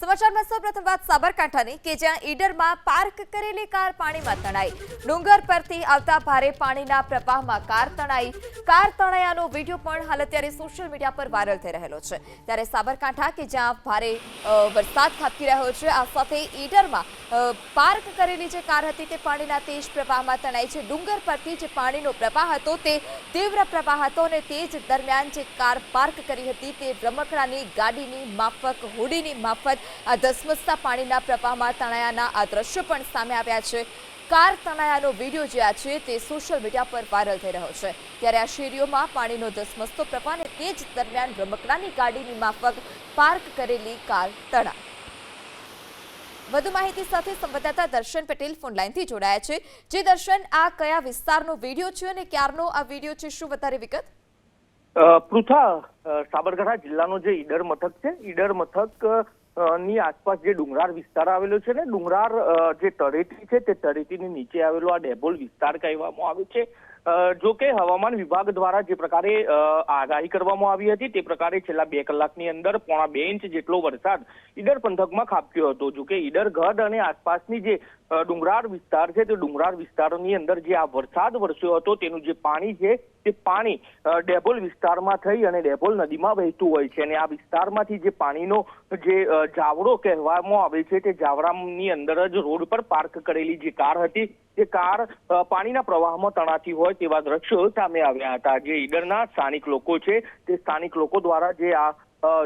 સમાચારમાં સૌપ્રથમ વાત સાબરકાંઠાની કે જ્યાં ઈડરમાં પાર્ક કરેલી કાર પાણીમાં તણાઈ। ડુંગર પરથી આવતા ભારે પાણીના પ્રવાહમાં કાર તણાયાનો વિડીયો પણ હાલ અત્યારે સોશિયલ મીડિયા પર વાયરલ થઈ રહેલો છે। ત્યારે સાબરકાંઠા કે જ્યાં ભારે વરસાદ ખાબકી રહ્યો છે, આ સાથે ઈડરમાં પાર્ક કરેલી જે કાર હતી તે પાણીના તેજ પ્રવાહમાં તણાઈ છે। ડુંગર પરથી જે પાણીનો પ્રવાહ હતો તે તીવ્ર પ્રવાહ હતો અને તે જ દરમિયાન જે કાર પાર્ક કરી હતી તે રમકડાની ગાડીની માફક હોડીની માફક આ ધસમસતા પાણીના પ્રવાહમાં તણાયાના આ દ્રશ્યો પણ સામે આવ્યા છે। કાર તણાયાનો વિડીયો જે છે તે સોશિયલ મીડિયા પર વાયરલ થઈ રહ્યો છે। ત્યારે આ શેરીઓમાં પાણીનો ધસમસતો પ્રવાહ અને તે જ દરમિયાન રમકડાની ગાડીની માફક પાર્ક કરેલી કાર તણાઈ। વધુ માહિતી સાથે સંવાદદાતા દર્શન પટેલ ફોનલાઈનથી જોડાયા છે। જે દર્શન, આ કયા વિસ્તારનો વિડીયો છે અને ક્યારનો આ વિડીયો છે, શું વધારે વિગત? પૃથા, સાબરકાંઠા જિલ્લાનો જે ઈડર મથક છે, ઈડર મથક ની આસપાસ જે ડુંગરાળ વિસ્તાર આવેલો છે ને, ડુંગરાળ જે તળેટી છે તે તળેટીની નીચે આવેલો આ ડેબોલ વિસ્તાર કહેવામાં આવે છે। જો કે હવામાન વિભાગ દ્વારા જે પ્રકારે આગાહી કરવામાં આવી હતી તે પ્રકારે છેલ્લા 2 કલાકની અંદર 1.5 ઇંચ જેટલો વરસાદ ઈડર પંથકમાં ખાબક્યો હતો। જો કે ઈડર ગઢ અને આસપાસની જે ડુંગરાળ વિસ્તાર છે તે ડુંગરાળ વિસ્તારોની અંદર જે આ વરસાદ વરસ્યો હતો તેનું જે પાણી છે તે પાણી ડેબોલ વિસ્તારમાં થઈ અને ડેબોલ નદીમાં વહેતું હોય છે અને આ વિસ્તારમાંથી જે પાણીનો જે જાવડો કહેવામાં આવે છે તે જાવડાની અંદર જ રોડ પર પાર્ક કરેલી જે કાર હતી તે કાર પાણીના પ્રવાહમાં તણાતી હોય તેવા દ્રશ્યો સામે આવ્યા હતા। જે ઈડરના સ્થાનિક લોકો છે તે સ્થાનિક લોકો દ્વારા જે આ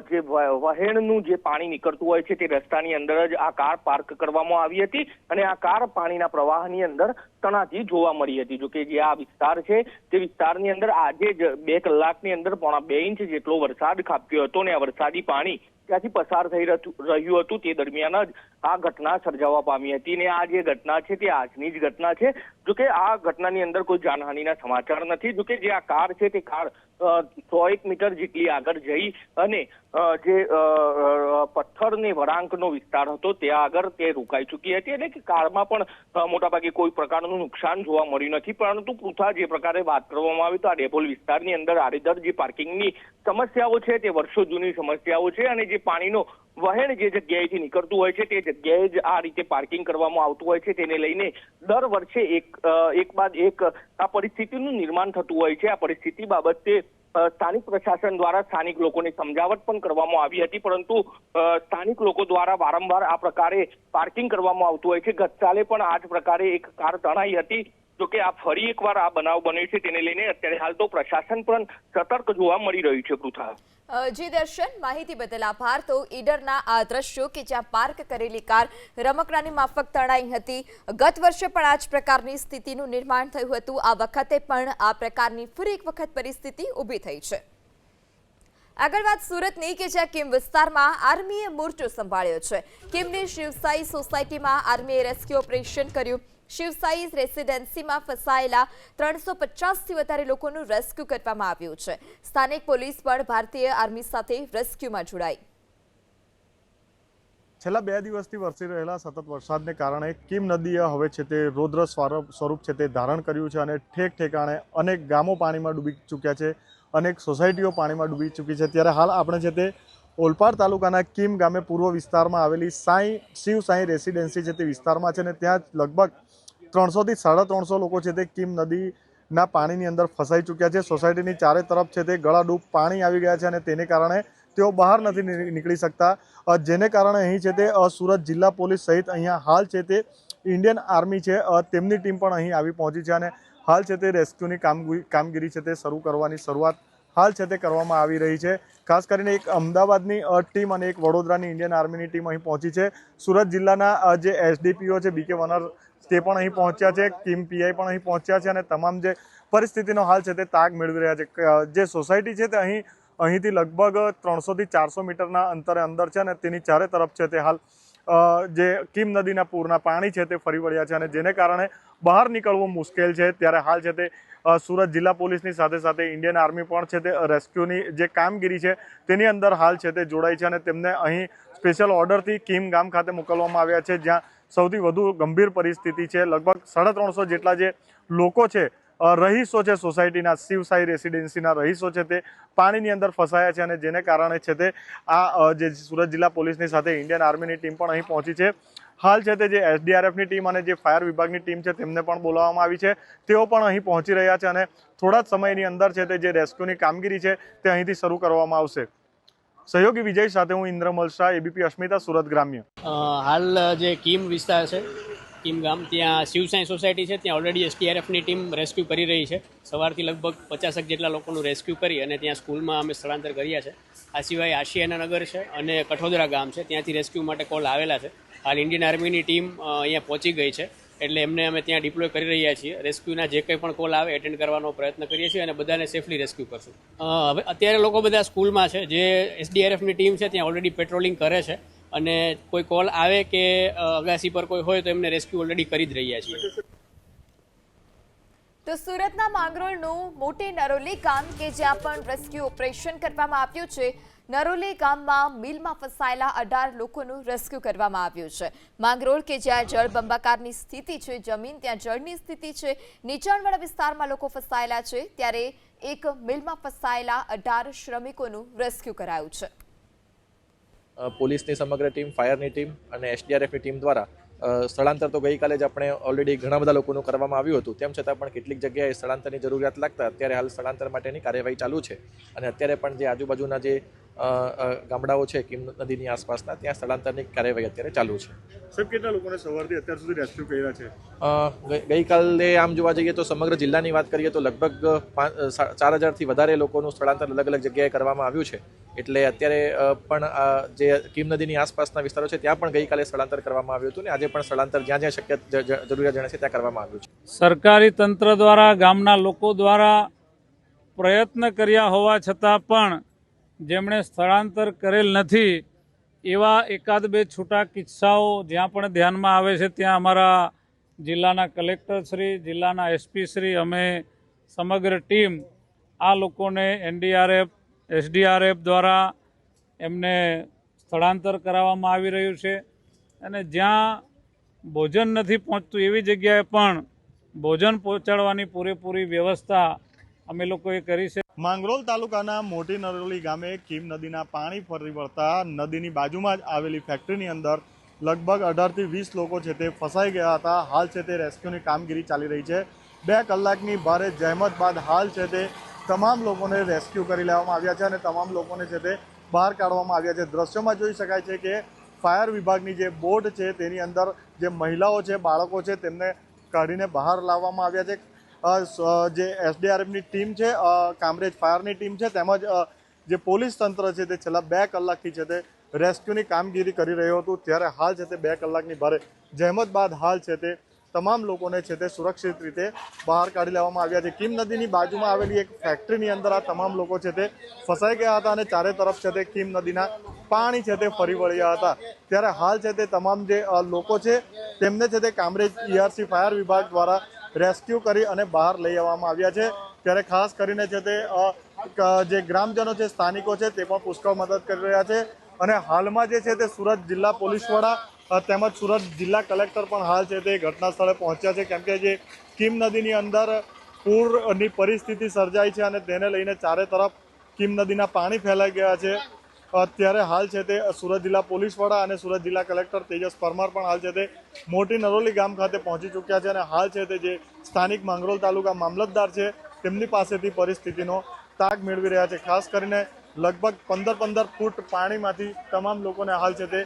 જે વહેણનું જે પાણી નીકળતું હોય છે તે રસ્તાની અંદર જ આ કાર પાર્ક કરવામાં આવી હતી અને આ કાર પાણીના પ્રવાહની અંદર તણાતી જોવા મળી હતી। જો કે જે આ વિસ્તાર છે તે વિસ્તારની અંદર આજે જ 2 કલાકની અંદર 1.5 ઇંચ જેટલો વરસાદ ખાબક્યો હતો અને આ વરસાદી પાણી ત્યાંથી પસાર થઈ રહ્યું હતું તે દરમિયાન જ આ ઘટના સર્જાવા પામી હતી અને આ જે ઘટના છે તે આજની જ ઘટના છે। જો કે આ ઘટનાની અંદર કોઈ જાનહાનિના સમાચાર નથી। જો કે જે આ કાર છે તે કાર 100 મીટર જેટલી આગળ જઈ અને જે પથ્થરની વળાંકનો વિસ્તાર હતો ત્યાં આગળ તે રોકાઈ ચૂકી હતી એટલે કે કારમાં પણ મોટાભાગે કોઈ પ્રકારનું નુકસાન જોવા મળ્યું નથી। પરંતુ પૃથા જે પ્રકારે વાત કરવામાં આવી તો આ ડેબોલ વિસ્તારની અંદર આડેધડ જે પાર્કિંગની સમસ્યાઓ છે તે વર્ષો જૂની સમસ્યાઓ છે અને જે પાણીનો વહેણ જે જગ્યાએથી નીકળતું હોય છે તે જગ્યાએ જ આ રીતે પાર્કિંગ કરવામાં આવતું હોય છે। તેને લઈને દર વર્ષે એક બાદ એક આ પરિસ્થિતિનું નિર્માણ થતું હોય છે। આ પરિસ્થિતિ બાબતે સ્થાનિક પ્રશાસન દ્વારા સ્થાનિક લોકોને સમજાવટ પણ કરવામાં આવી હતી, પરંતુ સ્થાનિક લોકો દ્વારા વારંવાર આ પ્રકારે પાર્કિંગ કરવામાં આવતું હોય છે। ગતકાલે પણ આ જ પ્રકારે એક કાર તણાઈ હતી। જો કે આ ફરી એકવાર આ બનાવ બન્યો છે તેને લઈને અત્યારે હાલ તો પ્રશાસન પણ સતર્ક જોવા મળી રહ્યું છે। પૃથા, જી દર્શન, માહિતી બદલ આભાર। તો ઈડરના આ દ્રશ્યો કે જ્યાં પાર્ક કરેલી કાર રમકડાની માફક તણાઈ હતી, ગત વર્ષે પણ આ જ પ્રકારની સ્થિતિનું નિર્માણ થયું હતું, આ વખતે પણ આ પ્રકારની ફરી એક વખત પરિસ્થિતિ ઊભી થઈ છે। આગળ વાત સુરતની કે જ્યાં કિમ વિસ્તારમાં આર્મીએ મોરચો સંભાળ્યો છે। કિમની શિવસાઈ સોસાયટીમાં આર્મીએ રેસ્ક્યુ ઓપરેશન કર્યું। શિવસાઈ રેસિડેન્સીમાં ફસાયેલા 350થી વધારે લોકોનું રેસ્ક્યુ કરવામાં આવ્યું છે। સ્થાનિક પોલીસ પણ ભારતીય આર્મી સાથે રેસ્ક્યુમાં જોડાઈ। છેલ્લા 2 દિવસથી વરસી રહેલા સતત વરસાદને કારણે કિમ નદીએ હવે છે તે રૌદ્ર સ્વરૂપ છે તે ધારણ કર્યું છે અને ઠેક ઠેકાણે અનેક ગામો પાણીમાં ડૂબી ચૂક્યા છે, અનેક સોસાયટીઓ પાણીમાં ડૂબી ચૂકી છે। ત્યારે હાલ આપણે છે તે ઓલપાડ તાલુકાના કિમ ગામે પૂર્વ વિસ્તારમાં આવેલી શિવ સાઈ રેસિડેન્સી છે તે વિસ્તારમાં છે ને ત્યાં લગભગ 300થી 350 લોકો છે તે કિમ નદીના પાણીની અંદર ફસાઈ ચૂક્યા છે। સોસાયટીની ચારે તરફ છે તે ગળાડૂબ પાણી આવી ગયા છે અને તેને કારણે તેઓ બહાર નથી નીકળી શકતા, જેને કારણે અહીં છે તે સુરત જિલ્લા પોલીસ સહિત અહીંયા હાલ છે તે ઇન્ડિયન આર્મી છે તેમની ટીમ પણ અહીં આવી પહોંચી છે અને હાલ છે તે રેસ્ક્યુની કામગીરી છે તે શરૂ કરવાની શરૂઆત હાલ છે તે કરવામાં આવી રહી છે। ખાસ કરીને એક અમદાવાદની ટીમ અને એક વડોદરાની ઇન્ડિયન આર્મીની ટીમ અહીં પહોંચી છે। સુરત જિલ્લાના જે એસડીપીઓ છે BK વનર તે પણ અહીં પહોંચ્યા છે, કિમ પીઆઈ પણ અહીં પહોંચ્યા છે અને તમામ જે પરિસ્થિતિનો હાલ છે તે તાગ મેળવી રહ્યા છે। જે સોસાયટી છે તે અહીંથી લગભગ 300થી 400 મીટરના અંતરે અંદર છે અને તેની ચારે તરફ છે તે હાલ જે કિમ નદીના પૂરના પાણી છે તે ફરી વળ્યા છે અને જેને કારણે બહાર નીકળવું મુશ્કેલ છે। ત્યારે હાલ છે તે સુરત જિલ્લા પોલીસની સાથે સાથે ઇન્ડિયન આર્મી પણ છે તે રેસ્ક્યુની જે કામગીરી છે તેની અંદર હાલ છે તે જોડાઈ છે અને તેમને અહીં સ્પેશિયલ ઓર્ડરથી કિમ ગામ ખાતે મોકલવામાં આવ્યા છે, જ્યાં સૌથી વધુ ગંભીર પરિસ્થિતિ છે। લગભગ 350 જેટલા જે લોકો છે રહીશો છે સોસાયટીના શિવસાઈ રેસિડેન્સીના રહીશો છે તે પાણીની અંદર ફસાયા છે અને જેને કારણે છે તે આ જે સુરત જિલ્લા પોલીસની સાથે ઇન્ડિયન આર્મીની ટીમ પણ અહીં પહોંચી છે. હાલ છે તે જે એસડીઆરએફની ટીમ અને જે ફાયર વિભાગની ટીમ છે તેમને પણ બોલાવવામાં આવી છે. તેઓ પણ અહીં પહોંચી રહ્યા છે અને થોડા જ સમયની અંદર છે તે જે રેસ્ક્યુની કામગીરી છે તે અહીંથી શરૂ કરવામાં આવશે. સહયોગી વિજય સાથે હું ઇન્દ્રમલ શાહ, એબીપી અસ્મિતા, સુરત ગ્રામ્ય. હાલ જે કીમ વિસ્તાર છે, કીમ ગામ, ત્યાં શિવસાઈ સોસાયટી છે, ત્યાં ઓલરેડી એસડીઆરએફની ટીમ રેસ્ક્યુ કરી રહી છે. સવારથી લગભગ 50 જેટલા લોકોનું રેસ્ક્યુ કરી અને ત્યાં સ્કૂલમાં અમે સ્થળાંતર કર્યા છે. આ સિવાય આશિયાના નગર છે અને કઠોદરા ગામ છે, ત્યાંથી રેસ્ક્યુ માટે કોલ આવેલા છે. હાલ ઇન્ડિયન આર્મીની ટીમ અહીંયા પહોંચી ગઈ છે, એટલે એમને અમે ત્યાં ડિપ્લોય કરી રહ્યા છીએ. રેસ્ક્યુના જે કંઈ પણ કોલ આવે એટેન્ડ કરવાનો પ્રયત્ન કરીએ છીએ અને બધાને સેફલી રેસ્ક્યુ કરશું. હવે અત્યારે લોકો બધા સ્કૂલમાં છે. જે એસડીઆરએફની ટીમ છે ત્યાં ઓલરેડી પેટ્રોલિંગ કરે છે અને કોઈ કોલ આવે કે અગાસી પર કોઈ હોય તો એમને રેસ્ક્યુ ઓલરેડી કરી જ રહ્યા છીએ. તો સુરતના માંગરોળનું મોટી નરોલી ગામ કે જ્યાં પણ રેસ્ક્યુ ઓપરેશન કરવામાં આવ્યું છે. નરોલી ગામમાં મિલમાં ફસાયેલા 18 લોકોનું રેસ્ક્યુ કરવામાં આવ્યું છે. માંગરોળ કે જ્યાં જળબંબાકારની સ્થિતિ છે, જમીન ત્યાં જળની સ્થિતિ છે, નીચાણવાળા વિસ્તારમાં લોકો ફસાયેલા છે, ત્યારે એક મિલમાં ફસાયેલા 18 શ્રમિકોનું રેસ્ક્યુ કરાયું છે. પોલીસની સમગ્ર ટીમ, ફાયરની ટીમ અને એસડીઆરએફની ટીમ દ્વારા સ્થળાંતર તો ગઈકાલે જ આપણે ઓલરેડી ઘણા બધા લોકોનું કરવામાં આવ્યું હતું. તેમ છતાં પણ કેટલીક જગ્યાએ સ્થળાંતરની જરૂરિયાત લાગતા અત્યારે હાલ સ્થળાંતર માટેની કાર્યવાહી ચાલુ છે અને અત્યારે પણ જે આજુબાજુના જે ગામડાઓ છે કીમ નદીની આસપાસના, ત્યાં સ્થળાંતરની કાર્યવાહી અત્યારે ચાલુ છે. સાહેબ, કેટલા લોકોને સવારથી અત્યાર સુધી રેસ્ક્યુ કર્યા છે? ગઈકાલે આમ જોવા જઈએ તો સમગ્ર જિલ્લાની વાત કરીએ તો લગભગ 4000થી વધારે લોકોનું સ્થળાંતર અલગ અલગ જગ્યાએ કરવામાં આવ્યું છે. એટલે અત્યારે પણ જે કીમ નદીની આસપાસના વિસ્તારો છે ત્યાં પણ ગઈકાલે સ્થળાંતર કરવામાં આવ્યું હતું અને આજે પણ સ્થળાંતર જ્યાં જ્યાં શક્ય જરૂરિયાત જણાશે ત્યાં કરવામાં આવ્યું છે. સરકારી તંત્ર દ્વારા, ગામના લોકો દ્વારા પ્રયત્ન કર્યા હોવા છતાં પણ જેમણે સ્થળાંતર કરેલ નથી એવા એકાદ બે છૂટા કિસ્સાઓ જ્યાં પણ ધ્યાનમાં આવે છે ત્યાં અમારા જિલ્લાના કલેક્ટર શ્રી, જિલ્લાના એસપી શ્રી, અમે સમગ્ર ટીમ આ લોકોને એનડીઆરએફ, એસડીઆરએફ દ્વારા એમને સ્થળાંતર કરાવવામાં આવી રહ્યું છે અને જ્યાં ભોજન નથી પહોંચતું એવી જગ્યાએ પણ ભોજન પહોંચાડવાની પૂરેપૂરી વ્યવસ્થા અમે લોકોએ કરી છે. માંગરોળ તાલુકાના મોટી નરોલી ગામે કીમ નદીના પાણી ફરી વળતા નદીની બાજુમાં જ આવેલી ફેક્ટરીની અંદર લગભગ 18થી 20 લોકો છે તે ફસાઈ ગયા હતા. હાલ છે તે રેસ્ક્યુની કામગીરી ચાલી રહી છે. 2 કલાકની ભારે જહેમત બાદ હાલ છે તે તમામ લોકોને રેસ્ક્યુ કરી લેવામાં આવ્યા છે અને તમામ લોકોને છે તે બહાર કાઢવામાં આવ્યા છે. દ્રશ્યોમાં જોઈ શકાય છે કે ફાયર વિભાગની જે બોટ છે તેની અંદર જે મહિલાઓ છે, બાળકો છે, તેમને કાઢીને બહાર લાવવામાં આવ્યા છે. જે એસડીઆરએફની ટીમ છે, કામરેજ ફાયરની ટીમ છે, તેમજ જે પોલીસ તંત્ર છે તે છેલ્લા 2 કલાકથી છે તે રેસ્ક્યુની કામગીરી કરી રહ્યું હતું. ત્યારે હાલ છે તે 2 કલાકની ભારે જહેમત બાદ હાલ છે તે તમામ લોકોને છે તે સુરક્ષિત રીતે બહાર કાઢી લેવામાં આવ્યા છે. કીમ નદીની બાજુમાં આવેલી એક ફેક્ટરીની અંદર આ તમામ લોકો છે તે ફસાઈ ગયા હતા અને ચારે તરફ છે તે કીમ નદીના પાણી છે તે ફરી વળ્યા હતા. ત્યારે હાલ છે તે તમામ જે લોકો છે તેમને છે તે કામરેજ ERC ફાયર વિભાગ દ્વારા રેસ્ક્યુ કરી અને બહાર લઈ આવવામાં આવ્યા છે. ત્યારે ખાસ કરીને છે તે જે ગ્રામજનો છે, સ્થાનિકો છે, તે પણ પુષ્કળ મદદ કરી રહ્યા છે અને હાલમાં જે છે તે સુરત જિલ્લા પોલીસ વડા તેમજ સુરત જિલ્લા કલેક્ટર પણ હાલ છે તે ઘટના સ્થળે પહોંચ્યા છે, કેમ કે જે કીમ નદીની અંદર પૂરની પરિસ્થિતિ સર્જાઈ છે અને તેને લઈને ચારે તરફ કીમ નદીના પાણી ફેલાઈ ગયા છે. અત્યારે હાલ છે તે સુરત જિલ્લા પોલીસ વડા અને સુરત જિલ્લા કલેક્ટર તેજસ પરમાર પણ હાલ છે તે મોટી નરોલી ગામ ખાતે પહોંચી ચૂક્યા છે અને હાલ છે તે જે સ્થાનિક માંગરોળ તાલુકા મામલતદાર છે તેમની પાસેથી પરિસ્થિતિનો તાગ મેળવી રહ્યા છે. ખાસ કરીને લગભગ 15 ફૂટ પાણીમાંથી તમામ લોકોને હાલ છે તે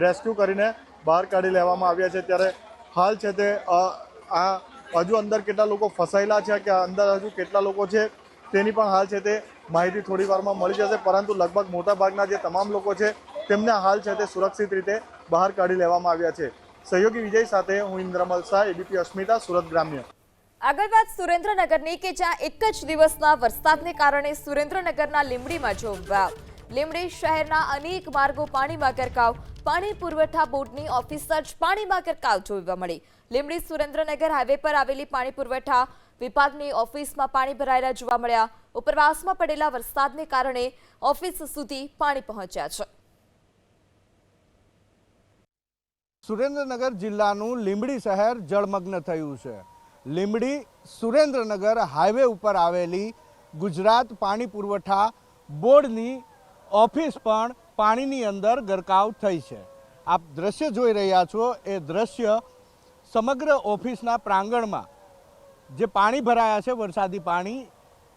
રેસ્ક્યુ કરીને બહાર કાઢી લેવામાં આવ્યા છે. ત્યારે હાલ છે તે આ હજુ અંદર કેટલા લોકો ફસાયેલા છે કે અંદર હજુ કેટલા લોકો છે તેની પણ હાલ છે તે માહિતી થોડી વારમાં મળી જશે, પરંતુ લગભગ મોટાભાગના જે તમામ લોકો છે તેમને હાલ છે તે સુરક્ષિત રીતે બહાર કાઢી લેવામાં આવ્યા છે. સહયોગી વિજય સાથે હું ઇન્દ્રમલ શાહ, એબીપી અસ્મિતા, સુરત ગ્રામ્ય. આગળ વાત સુરેન્દ્રનગરની કે જ્યાં એક જ દિવસના વરસાદને કારણે સુરેન્દ્રનગરના લીંબડીમાં જોવા લીંબડી શહેરના અનેક માર્ગો પાણીમાં ગરકાવ. પાણી પુરવઠા બોર્ડની ઓફિસ જ પાણીમાં ગરકાવ જોવા મળી. લીંબડી સુરેન્દ્રનગર હાઈવે પર આવેલી પાણી પુરવઠા વિભાગની ઓફિસમાં પાણી ભરાયેલા જોવા મળ્યા. ઉપરવાસમાં પડેલા વરસાદને કારણે ઓફિસ સુધી પાણી પહોંચ્યા છે. સુરેન્દ્રનગર જિલ્લાનું લીંબડી શહેર જળમગ્ન થયું છે. લીંબડી સુરેન્દ્રનગર હાઈવે ઉપર આવેલી ગુજરાત પાણી પુરવઠા બોર્ડની ઓફિસ પણ પાણીની અંદર ગરકાવ થઈ છે. આપ દ્રશ્ય જોઈ રહ્યા છો એ દ્રશ્ય સમગ્ર ઓફિસના પ્રાંગણમાં જે પાણી ભરાયા છે, વરસાદી પાણી,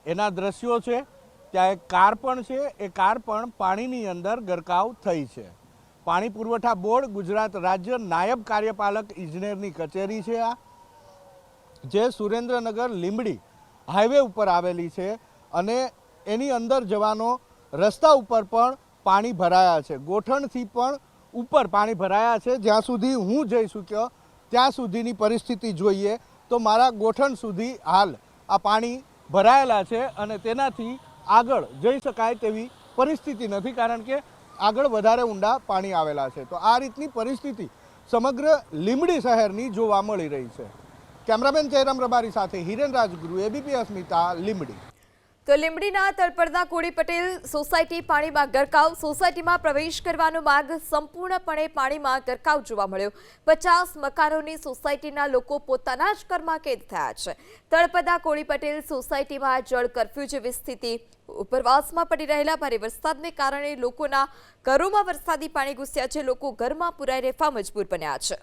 એના દ્રશ્યો છે. ત્યાં એક કાર પણ છે, એ કાર પણ પાણીની અંદર ગરકાવ થઈ છે. પાણી પુરવઠા બોર્ડ ગુજરાત રાજ્ય નાયબ કાર્યપાલક ઇજનેરની કચેરી છે આ, જે સુરેન્દ્રનગર લીંબડી હાઈવે ઉપર આવેલી છે અને એની અંદર જવાનો રસ્તા ઉપર પણ પાણી ભરાયા છે. ગોઠણથી પણ ઉપર પાણી ભરાયા છે. જ્યાં સુધી હું જઈ શક્યો ત્યાં સુધીની પરિસ્થિતિ જોઈએ તો મારા ગોઠણ સુધી હાલ આ પાણી ભરાયેલા છે અને તેનાથી આગળ જઈ શકાય તેવી પરિસ્થિતિ નથી, કારણ કે આગળ વધારે ઊંડા પાણી આવેલા છે. તો આ રીતની પરિસ્થિતિ સમગ્ર લીંબડી શહેરની જોવા મળી રહી છે. કેમેરામેન જયરામ રબારી સાથે હિરેન રાજગુરુ, એબીપી અસ્મિતા, લીંબડી. તો લીંબડીના તળપદા કોળી પટેલ સોસાયટી પાણીમાં ગરકાવ. સોસાયટીમાં પ્રવેશ કરવાનો માર્ગ સંપૂર્ણપણે પાણીમાં ગરકાવ જોવા મળ્યો. 50 મકાનોની સોસાયટીના લોકો પોતાના જ ઘરમાં કેદ થયા છે. તળપદા કોળી પટેલ સોસાયટીમાં જળ કર્ફ્યુ જેવી સ્થિતિ. ઉપરવાસમાં પડી રહેલા ભારે વરસાદને કારણે લોકોના ઘરોમાં વરસાદી પાણી ઘૂસ્યા છે. લોકો ઘરમાં પુરાઈ રહેવા મજબૂર બન્યા છે.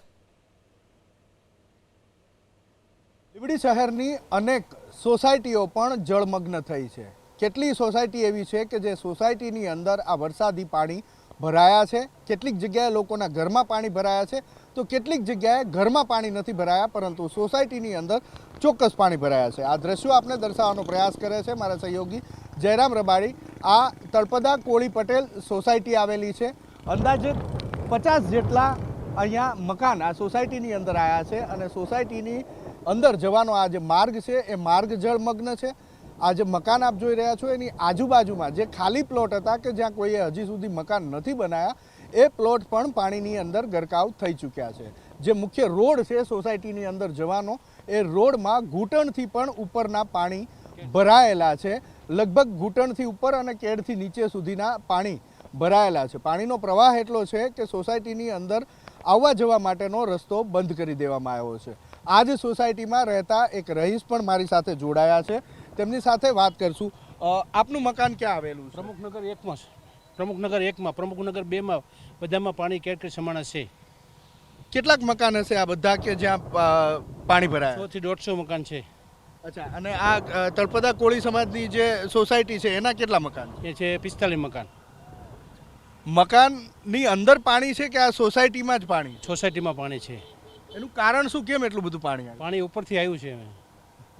લીંબડી શહેરની અનેક સોસાયટીઓ પણ જળમગ્ન થઈ છે. કેટલી સોસાયટી એવી છે કે જે સોસાયટીની અંદર આ વરસાદી પાણી ભરાયા છે. કેટલીક જગ્યાએ લોકોના ઘરમાં પાણી ભરાયા છે, તો કેટલીક જગ્યાએ ઘરમાં પાણી નથી ભરાયા, પરંતુ સોસાયટીની અંદર ચોક્કસ પાણી ભરાયા છે. આ દ્રશ્યો આપણે દર્શાવવાનો પ્રયાસ કરે છે મારા સહયોગી જયરામ રબારી. આ તળપદા કોળી પટેલ સોસાયટી આવેલી છે. અંદાજે 50 જેટલા અહીંયા મકાન આ સોસાયટીની અંદર આવ્યા છે અને સોસાયટીની અંદર જવાનો આ જે માર્ગ છે એ માર્ગ જળમગ્ન છે. આ જે મકાન આપ જોઈ રહ્યા છો એની આજુબાજુમાં જે ખાલી પ્લોટ હતા કે જ્યાં કોઈએ હજી સુધી મકાન નથી બનાવ્યા, એ પ્લોટ પણ પાણીની અંદર ગરકાવ થઈ ચૂક્યા છે. જે મુખ્ય રોડ છે સોસાયટીની અંદર જવાનો, એ રોડમાં ઘૂંટણથી પણ ઉપરના પાણી ભરાયેલા છે. લગભગ ઘૂંટણથી ઉપર અને કેડથી નીચે સુધીના પાણી ભરાયેલા છે. પાણીનો પ્રવાહ એટલો છે કે સોસાયટીની અંદર આવવા જવા માટેનો રસ્તો બંધ કરી દેવામાં આવ્યો છે. આ જ સોસાયટીમાં રહેતા એક રહીશ પણ મારી સાથે જોડાયા છે, તેમની સાથે વાત કરશું. આપનું મકાન ક્યાં આવેલું છે? પ્રમુખનગર 1માં છે. પ્રમુખનગર 1માં, પ્રમુખનગર 2માં, બધામાં પાણી કેટ સમાણા છે. કેટલાક મકાન હશે આ બધા કે જ્યાં પાણી ભરાય? 100 થી 150 મકાન છે. અચ્છા, અને આ તળપદા કોળી સમાજની જે સોસાયટી છે એના કેટલા મકાન? એ છે 45 મકાન. મકાનની અંદર પાણી છે કે આ સોસાયટીમાં જ પાણી? સોસાયટીમાં પાણી છે. એનું કારણ શું, કેમ એટલું બધું પાણી આવે? પાણી ઉપરથી આવ્યું છે.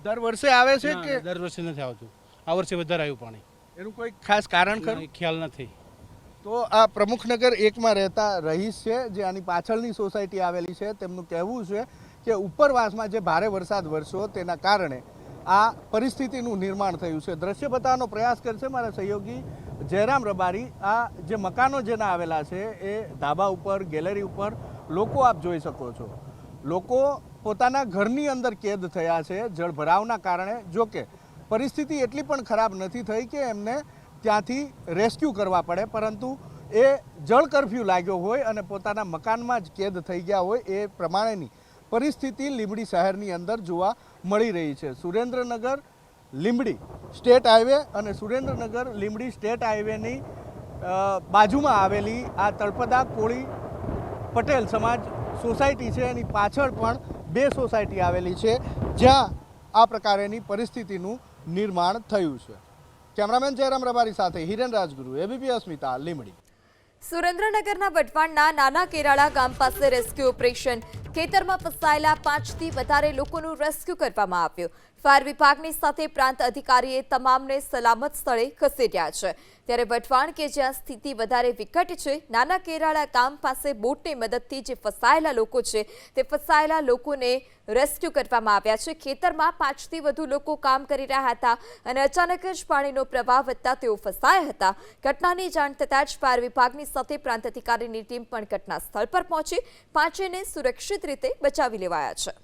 દર વર્ષે આવે છે કે દર વર્ષે નથી આવતું? આ વર્ષે વધારે આવ્યું પાણી. એનું કોઈ ખાસ કારણ ખરું? ખ્યાલ નથી. તો આ પ્રમુખનગર 1માં રહેતા રહીશ છે, જે આની પાછળની સોસાયટી આવેલી છે, તેમનું કહેવું છે કે ઉપરવાસમાં જે ભારે વરસાદ વરસ્યો તેના કારણે આ પરિસ્થિતિનું નિર્માણ થયું છે. દ્રશ્ય બતાવવાનો પ્રયાસ કરશે મારા સહયોગી જયરામ રબારી. આ જે મકાનો જેના આવેલા છે એ ધાબા ઉપર, ગેલેરી ઉપર લોકો આપ જોઈ શકો છો. લોકો પોતાના ઘરની અંદર કેદ થયા છે જળભરાવના કારણે. જોકે પરિસ્થિતિ એટલી પણ ખરાબ નથી થઈ કે એમને ત્યાંથી રેસ્ક્યુ કરવા પડે, પરંતુ એ જળ કર્ફ્યુ લાગ્યો હોય અને પોતાના મકાનમાં જ કેદ થઈ ગયા હોય એ પ્રમાણેની પરિસ્થિતિ લીંબડી શહેરની અંદર જોવા મળી રહી છે. સુરેન્દ્રનગર લીંબડી સ્ટેટ હાઈવે અને સુરેન્દ્રનગર લીંબડી સ્ટેટ હાઈવેની બાજુમાં આવેલી આ તળપદા કોળી પટેલ સમાજ સોસાયટી છે, એની પાછળ પણ 2 સોસાયટી આવેલી છે જ્યાં આ પ્રકારેની પરિસ્થિતિનું નિર્માણ થયું છે. કેમેરામેન જયરામ રબારી સાથે હિરેન રાજગુરુ, એબીપી અસ્મિતા, લીંબડી. સુરેન્દ્રનગરના વઢવાણના નાના કેરાળા ગામ પાસે રેસ્ક્યુ ઓપરેશન. ખેતરમાં ફસાયેલા 5થી વધારે લોકોનું રેસ્ક્યુ કરવામાં આવ્યું. ફાયર વિભાગની સાથે પ્રાંત અધિકારીએ તમામને સલામત સ્થળે ખસેડ્યા છે. ત્યારે વઢવાણ કે જ્યાં સ્થિતિ વધારે વિકટ છે, નાના કેરાળા ગામ પાસે બોટની મદદથી જે ફસાયેલા લોકો છે તે ફસાયેલા લોકોને રેસ્ક્યુ કરવામાં આવ્યા છે. ખેતરમાં 5થી વધુ લોકો કામ કરી રહ્યા હતા અને અચાનક જ પાણીનો પ્રવાહ વધતા તેઓ ફસાયા હતા. ઘટનાની જાણ થતાં જ ફાયર વિભાગની સાથે પ્રાંત અધિકારીની ટીમ પણ ઘટના સ્થળ પર પહોંચી 5ને સુરક્ષિત રીતે બચાવી લેવાયા છે.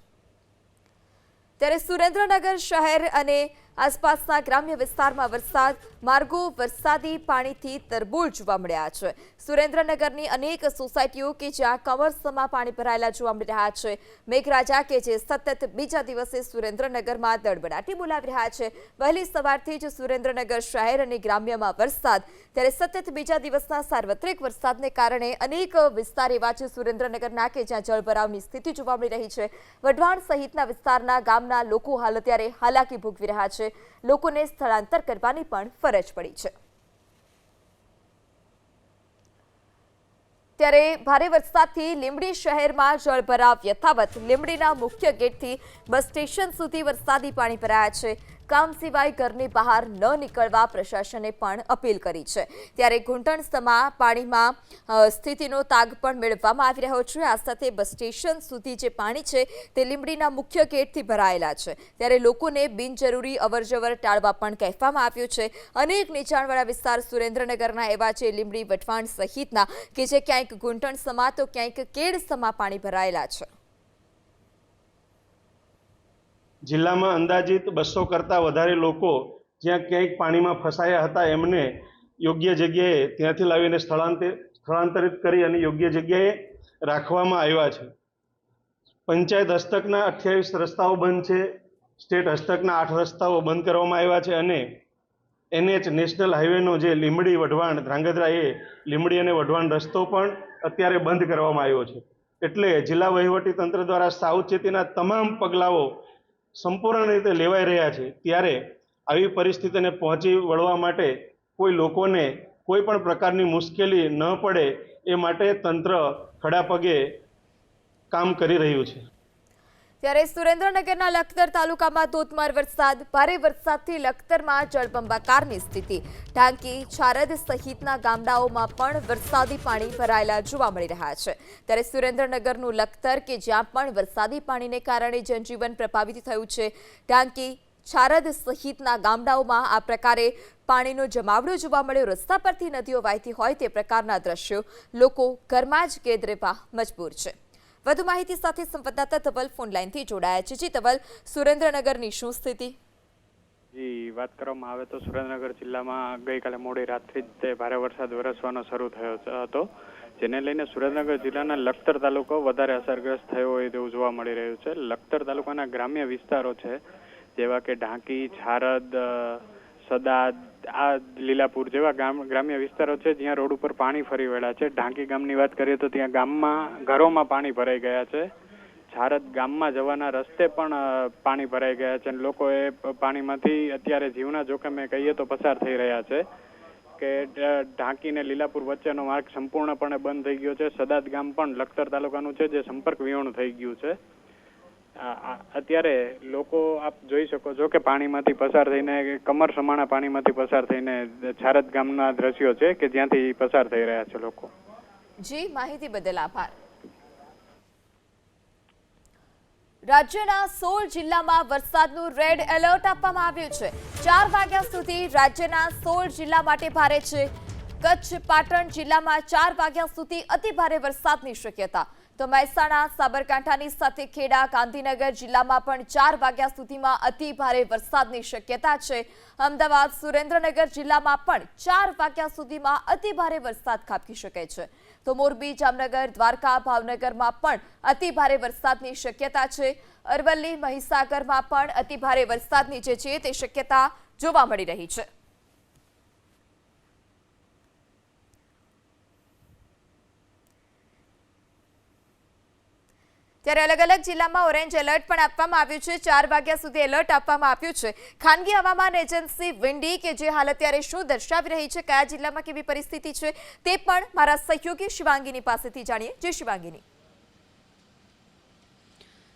ત્યારે સુરેન્દ્રનગર શહેર અને આસપાસના ગ્રામ્ય વિસ્તારમાં વરસાદ, માર્ગો વરસાદી પાણીથી તરબોળ જોવા મળ્યા છે. સુરેન્દ્રનગરની અનેક સોસાયટીઓ કે જ્યાં કમરસમાં પાણી ભરાયેલા જોવા મળી રહ્યા છે. મેઘરાજા કે જે સતત બીજા દિવસે સુરેન્દ્રનગરમાં દળબડાટી બોલાવી રહ્યા છે. વહેલી સવારથી જ સુરેન્દ્રનગર શહેર અને ગ્રામ્યમાં વરસાદ, ત્યારે સતત બીજા દિવસના સાર્વત્રિક વરસાદને કારણે અનેક વિસ્તાર એવા છે સુરેન્દ્રનગરના કે જ્યાં જળભરાવની સ્થિતિ જોવા મળી રહી છે. વઢવાણ સહિતના વિસ્તારના ગામના લોકો હાલ અત્યારે હાલાકી ભોગવી રહ્યા છે. લોકોને સ્થળાંતર કરવાની પણ ફરજ પડી છે. ત્યારે ભારે વરસાદથી લીંબડી શહેરમાં જળભરાવ યથાવત. લીંબડીના મુખ્ય ગેટથી બસ સ્ટેશન સુધી વરસાદી પાણી ભરાયા છે. કામ સિવાય ઘરની બહાર ન નીકળવા પ્રશાસને પણ અપીલ કરી છે. ત્યારે ઘૂંટણસમાં પાણીમાં સ્થિતિનો તાગ પણ મેળવવામાં આવી રહ્યો છે. આ સાથે બસ સ્ટેશન સુધી જે પાણી છે તે લીંબડીના મુખ્ય ગેટથી ભરાયેલા છે. ત્યારે લોકોને બિનજરૂરી અવરજવર ટાળવા પણ કહેવામાં આવ્યું છે. અનેક નીચાણવાળા વિસ્તાર સુરેન્દ્રનગરના એવા છે લીંબડી, વઢવાણ સહિતના કે જે ક્યાંક ઘૂંટણસમાં તો ક્યાંક કેડસમાં પાણી ભરાયેલા છે. જિલ્લામાં અંદાજિત 200 કરતાં વધારે લોકો જ્યાં ક્યાંક પાણીમાં ફસાયા હતા એમને યોગ્ય જગ્યાએ ત્યાંથી લાવીને સ્થળાંતરિત કરી અને યોગ્ય જગ્યાએ રાખવામાં આવ્યા છે. પંચાયત હસ્તકના 28 રસ્તાઓ બંધ છે. સ્ટેટ હસ્તકના 8 રસ્તાઓ બંધ કરવામાં આવ્યા છે અને NH નેશનલ હાઈવેનો જે લીંબડી વઢવાણ ધ્રાંગધ્રા એ લીંબડી અને વઢવાણ રસ્તો પણ અત્યારે બંધ કરવામાં આવ્યો છે. એટલે જિલ્લા વહીવટી તંત્ર દ્વારા સાવચેતીના તમામ પગલાઓ સંપૂર્ણ રીતે લેવાઈ રહ્યા છે. ત્યારે આવી પરિસ્થિતિને પહોંચી વળવા માટે કોઈ લોકોને કોઈ પણ પ્રકારની મુશ્કેલી ન પડે એ માટે તંત્ર ખડા પગે કામ કરી રહ્યું છે. ત્યારે સુરેન્દ્રનગરના લખતર તાલુકામાં ધોધમાર વરસાદ, ભારે વરસાદથી લખતરમાં જળબંબાકારની સ્થિતિ. ઢાંકી, છારદ સહિતના ગામડાઓમાં પણ વરસાદી પાણી ભરાયેલા જોવા મળી રહ્યા છે. ત્યારે સુરેન્દ્રનગરનું લખતર કે જ્યાં પણ વરસાદી પાણીને કારણે જનજીવન પ્રભાવિત થયું છે. ઢાંકી, છારદ સહિતના ગામડાઓમાં આ પ્રકારે પાણીનો જમાવડો જોવા મળ્યો. રસ્તા પરથી નદીઓ વહેતી હોય તે પ્રકારના દ્રશ્યો. લોકો ઘરમાં જ કેદ રહેવા મજબૂર છે. વધુ માહિતી સાથે સંવાદદાતા ધવલ ફોન લાઈનથી જોડાયા છે. જી ધવલ, સુરેન્દ્રનગરની શું સ્થિતિ? જી, વાત કરવામાં આવે તો સુરેન્દ્રનગર જિલ્લામાં ગઈકાલે મોડી રાતથી જ તે ભારે વરસાદ વરસવાનો શરૂ થયો હતો, જેને લઈને સુરેન્દ્રનગર જિલ્લાના લખતર તાલુકો વધારે અસરગ્રસ્ત થયો હોય તેવું જોવા મળી રહ્યું છે. લખતર તાલુકાના ગ્રામ્ય વિસ્તારો છે જેવા કે ઢાંકી, છારદ, સદાદ, આ લીલાપુર જેવા ગ્રામ્ય વિસ્તારો છે જ્યાં રોડ ઉપર પાણી ફરી વળ્યા છે. ઢાંકી ગામની વાત કરીએ તો ત્યાં ગામમાં ઘરોમાં પાણી ભરાઈ ગયા છે. છારદ ગામમાં જવાના રસ્તે પણ પાણી ભરાઈ ગયા છે અને લોકો એ પાણીમાંથી અત્યારે જીવના જોખમે કહીએ તો પસાર થઈ રહ્યા છે. કે ઢાંકી ને લીલાપુર વચ્ચેનો માર્ગ સંપૂર્ણપણે બંધ થઈ ગયો છે. સદાદ ગામ પણ લખતર તાલુકાનું છે જે સંપર્ક વિહોણું થઈ ગયું છે. અત્યારે લોકો આપ જોઈ શકો છો કે પાણીમાંથી પસાર થઈને, કમર સમાણા પાણીમાંથી પસાર થઈને છારદ ગામના દ્રશ્યો છે કે જ્યાંથી પસાર થઈ રહ્યા છે લોકો. જી, માહિતી બદલ આભાર. રાજ્યના 16 જિલ્લામાં વરસાદનું રેડ એલર્ટ આપવામાં આવ્યું છે. 4 વાગ્યા સુધી રાજ્યના 16 જિલ્લા માટે ભારે છે. કચ્છ, પાટણ જિલ્લામાં 4 વાગ્યા સુધી અતિ ભારે વરસાદની શક્યતા. તો મહેસાણા, સાબરકાંઠાની સાથે ખેડા, ગાંધીનગર જિલ્લામાં પણ 4 વાગ્યા સુધીમાં અતિ ભારે વરસાદની શક્યતા છે. અમદાવાદ, સુરેન્દ્રનગર જિલ્લામાં પણ 4 વાગ્યા સુધીમાં અતિ ભારે વરસાદ ખાબકી શકે છે. તો મોરબી, જામનગર, દ્વારકા, ભાવનગરમાં પણ અતિ ભારે વરસાદની શક્યતા છે. અરવલ્લી, મહીસાગરમાં પણ અતિ ભારે વરસાદની જે છે તે શક્યતા જોવા મળી રહી છે. ત્યારે અલગ અલગ જિલ્લામાં ઓરેન્જ એલર્ટ પણ આપવામાં આવ્યું છે. 4 વાગ્યા સુધી એલર્ટ આપવામાં આવ્યું છે. ખાનગી હવામાન એજન્સી વિન્ડી કે જે હાલ અત્યારે શું દર્શાવી રહી છે, કયા જિલ્લામાં કેવી પરિસ્થિતિ છે, તે પણ મારા સહયોગી શિવાંગીની પાસેથી જાણીએ. જે શિવાંગીની.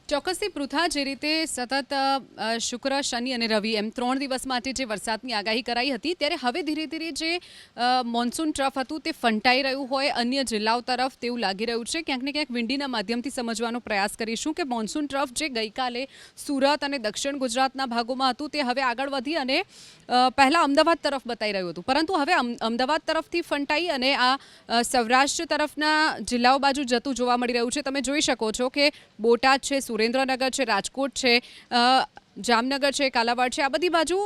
ચોક્કસથી પૃથા, જે રીતે સતત શુક્ર, શનિ અને રવિ એમ 3 દિવસ માટે જે વરસાદની આગાહી કરાઈ હતી, ત્યારે હવે ધીરે ધીરે જે મોન્સૂન ટ્રફ હતું તે ફંટાઈ રહ્યું હોય અન્ય જિલ્લાઓ તરફ તેવું લાગી રહ્યું છે. ક્યાંક ને ક્યાંક વિન્ડીના માધ્યમથી સમજવાનો પ્રયાસ કરીશું કે મોન્સૂન ટ્રફ જે ગઈકાલે સુરત અને દક્ષિણ ગુજરાતના ભાગોમાં હતું તે હવે આગળ વધી અને પહેલાં અમદાવાદ તરફ બતાવી રહ્યું હતું, પરંતુ હવે અમદાવાદ તરફથી ફંટાઈ અને આ સૌરાષ્ટ્ર તરફના જિલ્લાઓ બાજુ જતું જોવા મળી રહ્યું છે. તમે જોઈ શકો છો કે બોટાદ છે, સુરેન્દ્રનગર છે, રાજકોટ છે, જામનગર છે, કાલાવાડ છે, આ બધી બાજુ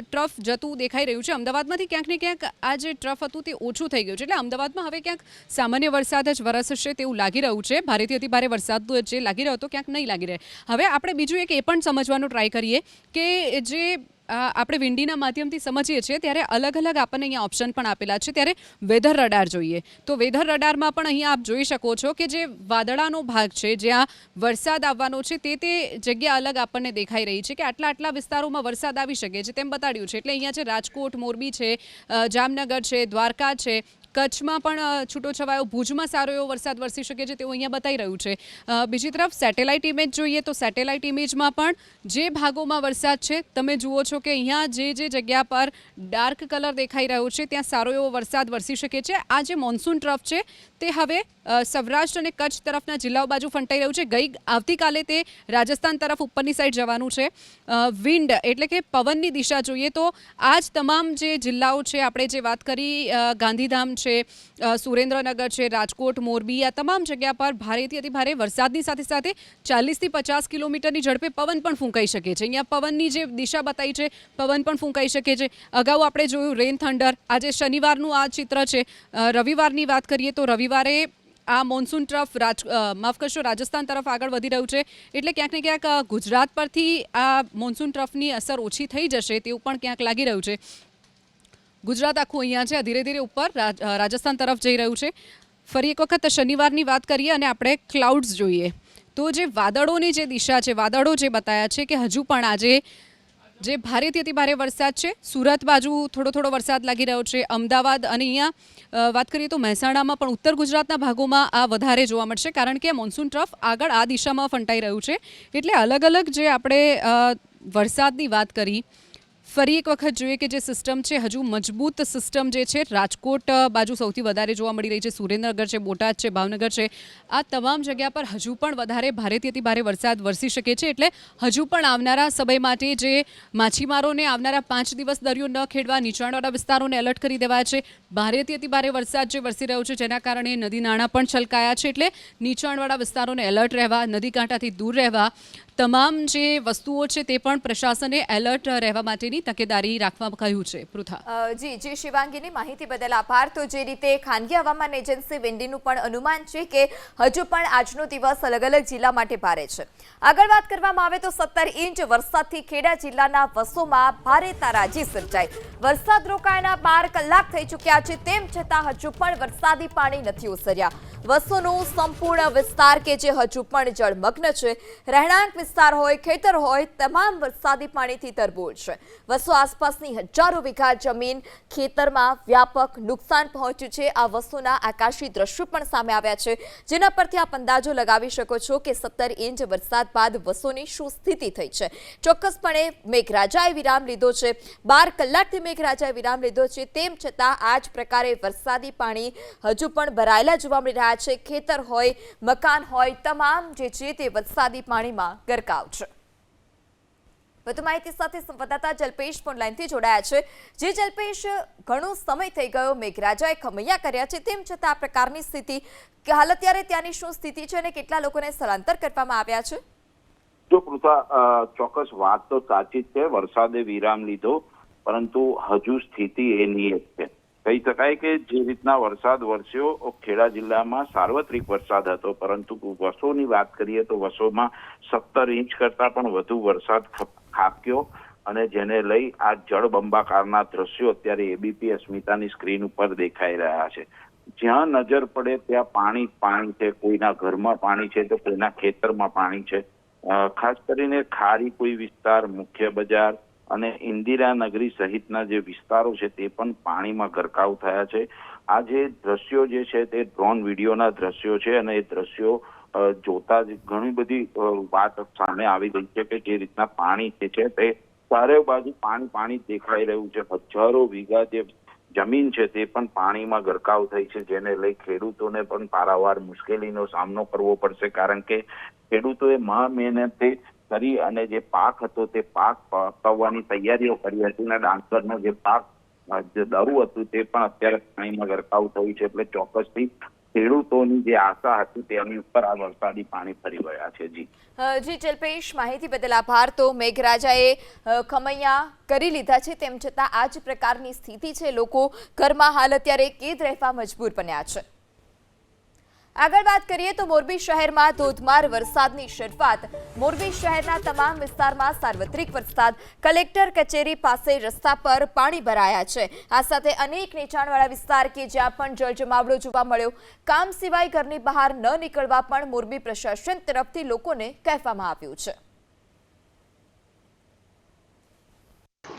ટ્રફ જતું દેખાઈ રહ્યું છે. અમદાવાદમાંથી ક્યાંક ને ક્યાંક આ જે ટ્રફ હતું તે ઓછું થઈ ગયું છે. એટલે અમદાવાદમાં હવે ક્યાંક સામાન્ય વરસાદ જ વરસશે તેવું લાગી રહ્યું છે. ભારેથી અતિ ભારે વરસાદ જે લાગી રહ્યો હતો ક્યાંક નહીં લાગી રહે. હવે આપણે બીજું એક એ પણ સમજવાનો ટ્રાય કરીએ કે જે આપણે વિંડીના માધ્યમથી સમજીએ છીએ ત્યારે અલગ અલગ આપણને અહીંયા ઓપ્શન પણ આપેલા છે. ત્યારે વેધર રડાર જોઈએ તો વેધર રડારમાં પણ અહીંયા આપ જોઈ શકો છો કે જે વાદળાનો ભાગ છે, જ્યાં વરસાદ આવવાનો છે તે જગ્યા અલગ આપણને દેખાઈ રહી છે કે આટલા વિસ્તારોમાં વરસાદ આવી શકે છે તેમ બતાડ્યું છે. એટલે અહીંયા છે રાજકોટ, મોરબી છે, જામનગર છે, દ્વારકા છે, કચ્છમાં પણ છૂટોછવાયો, ભુજમાં સારો એવો વરસાદ વરસી શકે છે તેવું અહીંયા બતાવી રહ્યું છે. બીજી તરફ સેટેલાઇટ ઇમેજ જોઈએ તો સેટેલાઇટ ઇમેજમાં પણ જે ભાગોમાં વરસાદ છે તમે જુઓ છો કે અહીંયા જે જગ્યા પર ડાર્ક કલર દેખાઈ રહ્યો છે ત્યાં સારો એવો વરસાદ વરસી શકે છે. આ જે મોન્સૂન ટ્રફ છે તે હવે સૌરાષ્ટ્ર અને કચ્છ તરફના જિલ્લાઓ બાજુ ફંટાઈ રહ્યું છે. આવતીકાલે તે રાજસ્થાન તરફ ઉપરની સાઈડ જવાનું છે. વિન્ડ એટલે કે પવનની દિશા જોઈએ તો આ જ તમામ જે જિલ્લાઓ છે, આપણે જે વાત કરી ગાંધીધામ છે, સુરેન્દ્રનગર છે, રાજકોટ, મોરબી, આ તમામ જગ્યા પર ભારેથી અતિ ભારે વરસાદની સાથે સાથે 40થી 50 કિલોમીટરની ઝડપે પવન પણ ફૂંકાઈ શકે છે. અહીંયા પવનની જે દિશા બતાવી છે પવન પણ ફૂંકાઈ શકે છે. અગાઉ આપણે જોયું રેન થંડર. આજે શનિવારનું આ ચિત્ર છે. રવિવારની વાત કરીએ તો રવિવારે આ મોન્સૂન ટ્રફ રાજસ્થાન તરફ આગળ વધી રહ્યું છે. એટલે ક્યાંક ને ક્યાંક ગુજરાત પરથી આ મોન્સૂન ટ્રફની અસર ઓછી થઈ જશે તેવું પણ ક્યાંક લાગી રહ્યું છે. ગુજરાત આખું અહીંયા છે, ધીરે ધીરે ઉપર રાજસ્થાન તરફ જઈ રહ્યું છે. ફરી એક વખત શનિવારની વાત કરીએ અને આપણે ક્લાઉડ્સ જોઈએ તો જે વાદળોની જે દિશા છે, વાદળો જે બતાવ્યા છે કે હજુ પણ આજે જે ભારેથી અતિ ભારે વરસાદ છે, સુરત બાજુ થોડો વરસાદ લાગી રહ્યો છે. અમદાવાદ અને અહીંયા વાત કરીએ તો મહેસાણામાં પણ ઉત્તર ગુજરાતના ભાગોમાં આ વધારે જોવા મળશે કારણ કે મોન્સૂન ટ્રફ આગળ આ દિશામાં ફંટાઈ રહ્યું છે. એટલે અલગ અલગ જે આપણે વરસાદની વાત કરી, ફરી એક વખત જોઈએ કે જે સિસ્ટમ છે હજુ મજબૂત સિસ્ટમ જે છે રાજકોટ બાજુ સૌથી વધારે જોવા મળી રહી છે. સુરેન્દ્રનગર છે, બોટાદ છે, ભાવનગર છે, આ તમામ જગ્યા પર હજુ પણ વધારે ભારેથી અતિ ભારે વરસાદ વરસી શકે છે. એટલે હજુ પણ આવનારા સમય માટે જે માછીમારોને આવનારા 5 દિવસ દરિયો ન ખેડવા નીચાણવાળા વિસ્તારોને એલર્ટ કરી દેવાયા છે. ભારેથી અતિ ભારે વરસાદ જે વરસી રહ્યો છે જેના કારણે નદી નાણાં પણ છલકાયા છે. એટલે નીચાણવાળા વિસ્તારોને એલર્ટ રહેવા, નદી કાંઠાથી દૂર રહેવા, તમામ જે વસ્તુઓ છે તે પણ પ્રશાસને એલર્ટ રહેવા માટેની તકેદારી રાખવા કહ્યું છે. પૃથા જી શિવાંગીની માહિતી બદલ આભાર. તો જે રીતે ખાનગી હવામાન એજન્સી વિન્ડીનું પણ અનુમાન છે કે હજુ પણ આજનો દિવસ અલગ અલગ જિલ્લા માટે ભારે છે. આગળ વાત કરવામાં આવે તો 17 ઇંચ વરસાદથી ખેડા જિલ્લાના વસોમાં ભારે તારાજી સર્જાઈ. વરસાદ રોકાયાના 12 કલાક થઈ ચૂક્યા છે, તેમ છતાં હજુ પણ વરસાદી પાણી નથી ઓસર્યા. વસોનો સંપૂર્ણ વિસ્તાર કે જે હજુ પણ જળમગ્ન છે, રહેણાંક વિસ્તાર હોય, ખેતર હોય, તમામ વરસાદી પાણીથી તરબોળ છે. વસો આસપાસની હજારો વીઘા જમીન, ખેતરમાં વ્યાપક નુકસાન પહોંચ્યું છે. આ વસોના આકાશી દ્રશ્યો પણ સામે આવ્યા છે, જેના પરથી આપ અંદાજો લગાવી શકો છો કે 17 ઇંચ વરસાદ બાદ વસોની શું સ્થિતિ થઈ છે. ચોક્કસપણે મેઘરાજાએ વિરામ લીધો છે. 12 કલાકથી મેઘરાજાએ વિરામ લીધો છે, તેમ છતાં આ જ પ્રકારે વરસાદી પાણી હજુ પણ ભરાયેલા જોવા મળી રહ્યા છે. ખેતર હોય, મકાન હોય, તમામ જે છે તે વરસાદી પાણીમાં ગરકાવ છે. વધુ માહિતી સાથે સંવાદદાતા જલ્પેશ ફોન લાઈનથી જોડાયા છે. જે જલ્પેશ, ઘણો સમય થઈ ગયો, મેઘરાજાએ ખમૈયા કર્યા છે, તેમ છતાં આ પ્રકારની સ્થિતિ કે હાલ અત્યારે ત્યાંની શું સ્થિતિ છે અને કેટલા લોકોને સ્થળાંતર કરવામાં આવ્યા છે? જો પૃથા, ચોક્કસ વાત તો સાચી જ છે, વરસાદે વિરામ લીધો, પરંતુ હજુ સ્થિતિ એ નિયત છે. કહી શકાય કે જે રીતના વરસાદ વરસ્યો ખેડા જિલ્લામાં સાર્વત્રિક વરસાદ હતો, પરંતુ વસોની વાત કરીએ તો વસોમાં 17 ઇંચ કરતા પણ વધુ વરસાદ ખાબક્યો અને જેને લઈ આ જળબંબાકારના દ્રશ્યો અત્યારે એબીપી અસ્મિતાની સ્ક્રીન ઉપર દેખાઈ રહ્યા છે. જ્યાં નજર પડે ત્યાં પાણી છે, કોઈના ઘરમાં પાણી છે તો કોઈના ખેતરમાં પાણી છે. ખાસ કરીને ખારીપુઈ વિસ્તાર, મુખ્ય બજાર અને ઇન્દિરાનગરી સહિતના જે વિસ્તારો છે તે પણ પાણીમાં ગરકાવ થયા છે. આ જે દ્રશ્યો જે છે તે ડ્રોન વિડીયોના દ્રશ્યો છે અને એ દ્રશ્યો જોતા જ ઘણી બધી વાત સામે આવી ગઈ છે કે જે રીતના પાણી છે તે ચારે બાજુ પાણી દેખાઈ રહ્યું છે. હજારો વીઘા જે જમીન છે તે પણ પાણીમાં ગરકાવ થઈ છે, જેને લઈ ખેડૂતોને પણ પારાવાર મુશ્કેલીનો સામનો કરવો પડશે, કારણ કે ખેડૂતોએ મહેનતે કરી અને જે પાક હતો તે પાક પકવવાની તૈયારીઓ કરી હતી અને ડાંગરનો જે પાક જે દરું હતું તે પણ અત્યારે પાણીમાં ગરકાવ થયું છે. એટલે ચોક્કસથી ખેડૂતોની જે આશા હતી તેની ઉપર આ વરસાદી પાણી ફરી વળ્યા છે. જી જલ્પેશ, માહિતી બદલ આભાર. તો મેઘરાજાએ ખમૈયા કરી લીધા છે, તેમ છતાં આ જ પ્રકારની સ્થિતિ છે. લોકો ઘરમાં હાલ અત્યારે કેદ રહેવા મજબૂર બન્યા છે. આગળ વાત કરીએ તો મોરબી શહેરમાં ધોધમાર વરસાદની શરૂઆત. મોરબી શહેરના તમામ વિસ્તારમાં સાર્વત્રિક વરસાદ. કલેક્ટર કચેરી પાસે રસ્તા પર પાણી ભરાયા છે. આ સાથે અનેક નીચાણવાળા વિસ્તાર કે જ્યાં પણ જળજમાવડો જોવા મળ્યો. કામ સિવાય ઘરની બહાર ન નીકળવા પણ મોરબી પ્રશાસન તરફથી લોકોને કહેવામાં આવ્યું છે.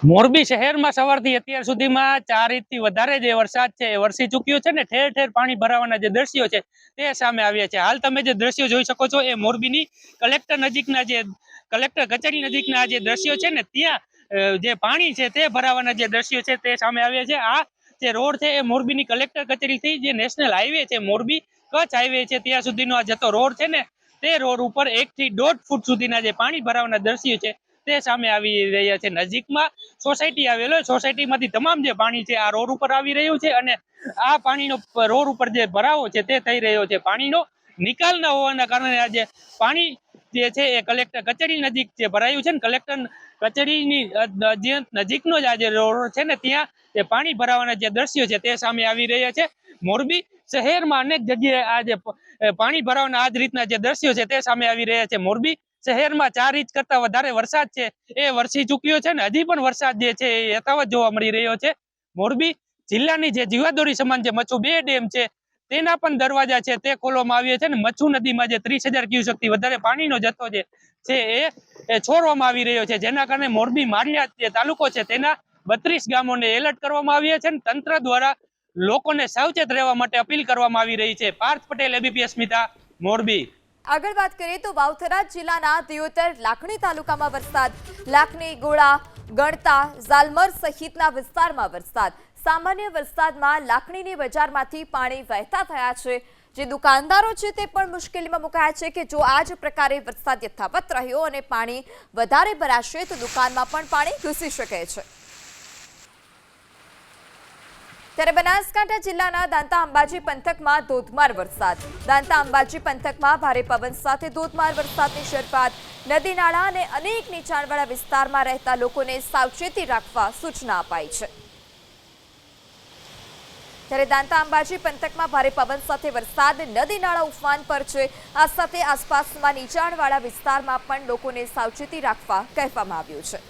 મોરબી શહેરમાં સવારથી અત્યાર સુધીમાં 4 ઇંચથી વધારે જે વરસાદ છે એ વરસી ચૂક્યો છે ને ઠેર ઠેર પાણી ભરાવાના જે દ્રશ્યો છે તે સામે આવ્યા છે. હાલ તમે જે દ્રશ્યો જોઈ શકો છો એ મોરબીની કલેક્ટર કચેરી નજીકના જે દ્રશ્યો છે ને ત્યાં જે પાણી છે તે ભરાવાના જે દ્રશ્યો છે તે સામે આવ્યા છે. આ જે રોડ છે એ મોરબીની કલેક્ટર કચેરીથી જે નેશનલ હાઈવે છે મોરબી કચ્છ હાઈવે છે ત્યાં સુધીનો આ જતો રોડ છે ને તે રોડ ઉપર 1 થી 1.5 ફૂટ સુધીના જે પાણી ભરાવાના દ્રશ્યો છે તે સામે આવી રહ્યા છે. નજીકમાં સોસાયટી આવેલો, સોસાયટીમાંથી તમામ જે પાણી છે આ રોડ ઉપર આવી રહ્યું છે અને આ પાણીનો રોડ ઉપર જે ભરાવો છે તે થઈ રહ્યો છે. પાણીનો નિકાલ ન હોવાના કારણે આ જે પાણી જે છે એ કલેક્ટર કચેરી નજીક જે ભરાયું છે ને કલેક્ટર કચેરીની નજીકનો જ આ જે રોડ છે ને ત્યાં જે પાણી ભરાવાના જે દ્રશ્યો છે તે સામે આવી રહ્યા છે. મોરબી શહેરમાં અનેક જગ્યાએ આ જે પાણી ભરાવાના આ જ રીતના જે દ્રશ્યો છે તે સામે આવી રહ્યા છે. મોરબી શહેરમાં 4 ઇંચ કરતા વધારે વરસાદ છે એ વરસી ચૂક્યો છે ને હજી પણ વરસાદ જે છે એ યથાવત જોવા મળી રહ્યો છે. મોરબી જિલ્લાની જે જીવાદોરી સમાન જે મચ્છુ 2 ડેમ છે તેના પણ દરવાજા છે તે ખોલવામાં આવ્યા છે ને મચ્છુ નદીમાં જે 30,000 ક્યુસેકથી વધારે પાણીનો જથ્થો છે એ છોડવામાં આવી રહ્યો છે. જેના કારણે મોરબી માળિયા જે તાલુકો છે તેના 32 ગામોને એલર્ટ કરવામાં આવ્યા છે ને તંત્ર દ્વારા લોકોને સાવચેત રહેવા માટે અપીલ કરવામાં આવી રહી છે. પાર્થ પટેલ, ABP અસ્મિતા, મોરબી. આગળ વાત કરીએ તો વાવથરા જિલ્લાના દિયોદર લાખણી તાલુકામાં વરસાદ. લાખણી, ગોળા, ગણતા, ઝાલમર સહિતના વિસ્તારમાં વરસાદ. સામાન્ય વરસાદમાં લાખણીની બજારમાંથી પાણી વહેતા થયા છે. જે દુકાનદારો છે તે પણ મુશ્કેલીમાં મુકાયા છે કે જો આ જ પ્રકારે વરસાદ યથાવત રહ્યો અને પાણી વધારે ભરાશે તો દુકાનમાં પણ પાણી ઘૂસી શકે છે. ત્યારે બનાસકાંઠા જિલ્લાના દાંતા અંબાજી પંથકમાં ધોધમાર વરસાદ. દાંતા અંબાજી પંથકમાં ભારે પવન સાથે ધોધમાર વરસાદની શરૂઆત. નદી નાળા અને અનેક નીચાણવાળા વિસ્તારમાં રહેતા લોકોને સાવચેતી રાખવા સૂચના અપાઈ છે. ત્યારે દાંતા અંબાજી પંથકમાં ભારે પવન સાથે વરસાદ. નદી નાળા ઉફાન પર છે. આ સાથે આસપાસના નીચાણવાળા વિસ્તારમાં પણ લોકોને સાવચેતી રાખવા કહેવામાં આવ્યું છે.